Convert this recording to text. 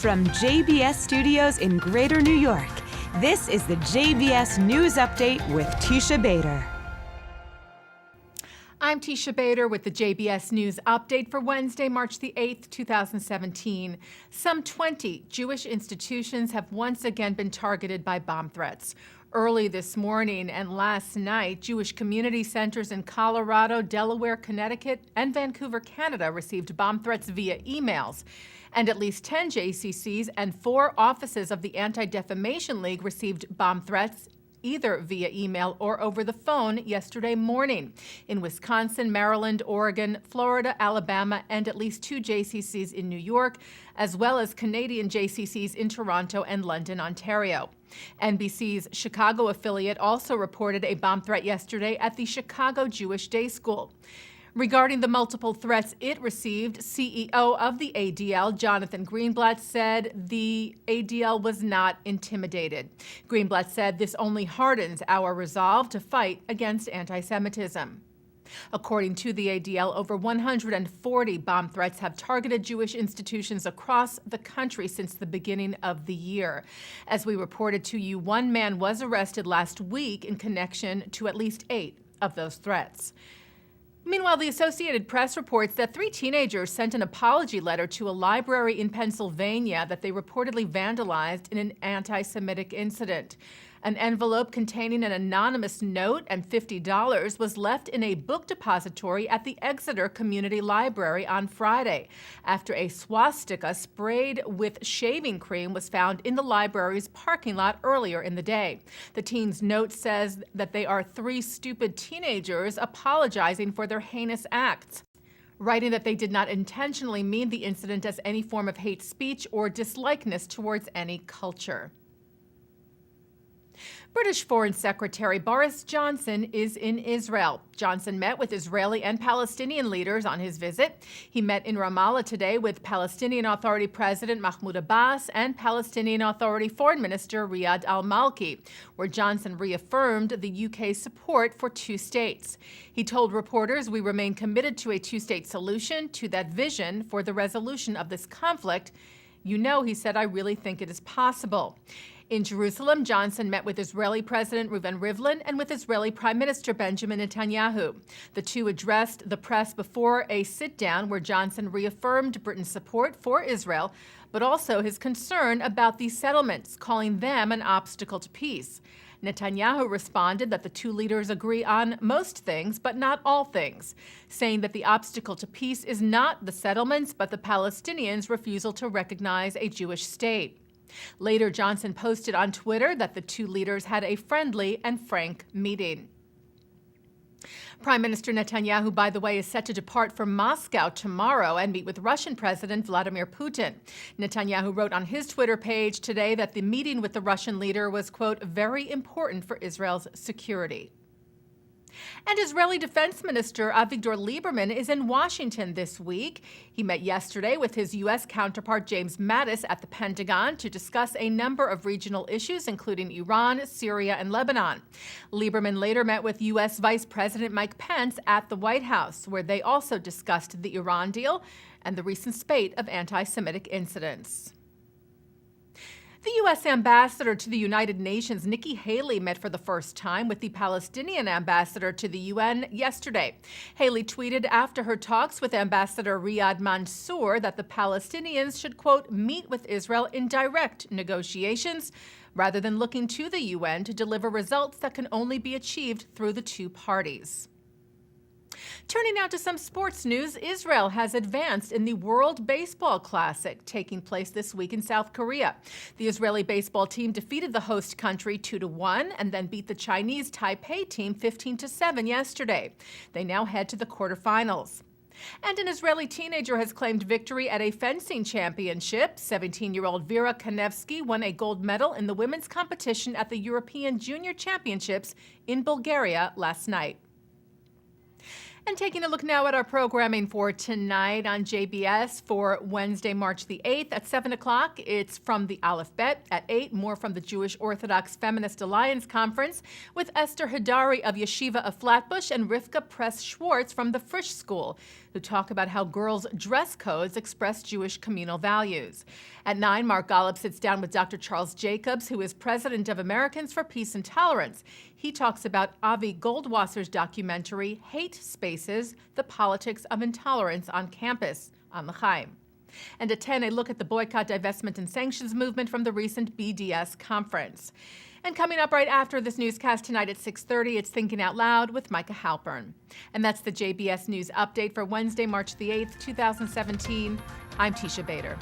From JBS Studios in Greater New York, this is the JBS News Update with Teisha Bader. I'm Teisha Bader with the JBS News Update for Wednesday, March the 8th, 2017. Some 20 Jewish institutions have once again been targeted by bomb threats. Early this morning and last night, Jewish community centers in Colorado, Delaware, Connecticut, and Vancouver, Canada received bomb threats via emails. And at least 10 JCCs and 4 offices of the Anti-Defamation League received bomb threats either via email or over the phone yesterday morning in Wisconsin, Maryland, Oregon, Florida, Alabama, and at least 2 JCCs in New York, as well as Canadian JCCs in Toronto and London, Ontario. NBC's Chicago affiliate also reported a bomb threat yesterday at the Chicago Jewish Day School. Regarding the multiple threats it received, CEO of the ADL, Jonathan Greenblatt, said the ADL was not intimidated. Greenblatt said this only hardens our resolve to fight against anti-Semitism. According to the ADL, over 140 bomb threats have targeted Jewish institutions across the country since the beginning of the year. As we reported to you, one man was arrested last week in connection to at least 8 of those threats. Meanwhile, the Associated Press reports that 3 teenagers sent an apology letter to a library in Pennsylvania that they reportedly vandalized in an anti-Semitic incident. An envelope containing an anonymous note and $50 was left in a book depository at the Exeter Community Library on Friday, after a swastika sprayed with shaving cream was found in the library's parking lot earlier in the day. The teen's note says that they are 3 stupid teenagers apologizing for their heinous acts, writing that they did not intentionally mean the incident as any form of hate speech or dislikeness towards any culture. British Foreign Secretary Boris Johnson is in Israel. Johnson met with Israeli and Palestinian leaders on his visit. He met in Ramallah today with Palestinian Authority President Mahmoud Abbas and Palestinian Authority Foreign Minister Riyad al-Malki, where Johnson reaffirmed the UK's support for 2 states. He told reporters, "We remain committed to a 2-state solution, to that vision for the resolution of this conflict. You know," he said, "I really think it is possible." In Jerusalem, Johnson met with Israeli President Reuven Rivlin and with Israeli Prime Minister Benjamin Netanyahu. The two addressed the press before a sit-down where Johnson reaffirmed Britain's support for Israel, but also his concern about these settlements, calling them an obstacle to peace. Netanyahu responded that the 2 leaders agree on most things, but not all things, saying that the obstacle to peace is not the settlements, but the Palestinians' refusal to recognize a Jewish state. Later, Johnson posted on Twitter that the 2 leaders had a friendly and frank meeting. Prime Minister Netanyahu, by the way, is set to depart for Moscow tomorrow and meet with Russian President Vladimir Putin. Netanyahu wrote on his Twitter page today that the meeting with the Russian leader was, quote, very important for Israel's security. And Israeli Defense Minister Avigdor Lieberman is in Washington this week. He met yesterday with his U.S. counterpart James Mattis at the Pentagon to discuss a number of regional issues, including Iran, Syria, and Lebanon. Lieberman later met with U.S. Vice President Mike Pence at the White House, where they also discussed the Iran deal and the recent spate of anti-Semitic incidents. The U.S. ambassador to the United Nations, Nikki Haley, met for the first time with the Palestinian ambassador to the UN yesterday. Haley tweeted after her talks with Ambassador Riyad Mansour that the Palestinians should, quote, meet with Israel in direct negotiations rather than looking to the UN to deliver results that can only be achieved through the 2 parties. Turning now to some sports news, Israel has advanced in the World Baseball Classic taking place this week in South Korea. The Israeli baseball team defeated the host country 2-1 and then beat the Chinese Taipei team 15-7 yesterday. They now head to the quarterfinals. And an Israeli teenager has claimed victory at a fencing championship. 17-year-old Vera Kanevsky won a gold medal in the women's competition at the European Junior Championships in Bulgaria last night. And taking a look now at our programming for tonight on JBS for Wednesday, March the 8th at 7 o'clock. It's From the Aleph Bet. At 8, more from the Jewish Orthodox Feminist Alliance Conference with Esther Hadari of Yeshiva of Flatbush and Rivka Schwartz from the Frisch School. who talk about how girls' dress codes express Jewish communal values. At 9, Mark Golub sits down with Dr. Charles Jacobs, who is president of Americans for Peace and Tolerance. He talks about Avi Goldwasser's documentary, Hate Spaces, The Politics of Intolerance on Campus, on L'chaim. And at 10, a look at the boycott, divestment, and sanctions movement from the recent BDS conference. And coming up right after this newscast tonight at 6:30, it's Thinking Out Loud with Micah Halpern. And that's the JBS News Update for Wednesday, March the 8th, 2017. I'm Teisha Bader.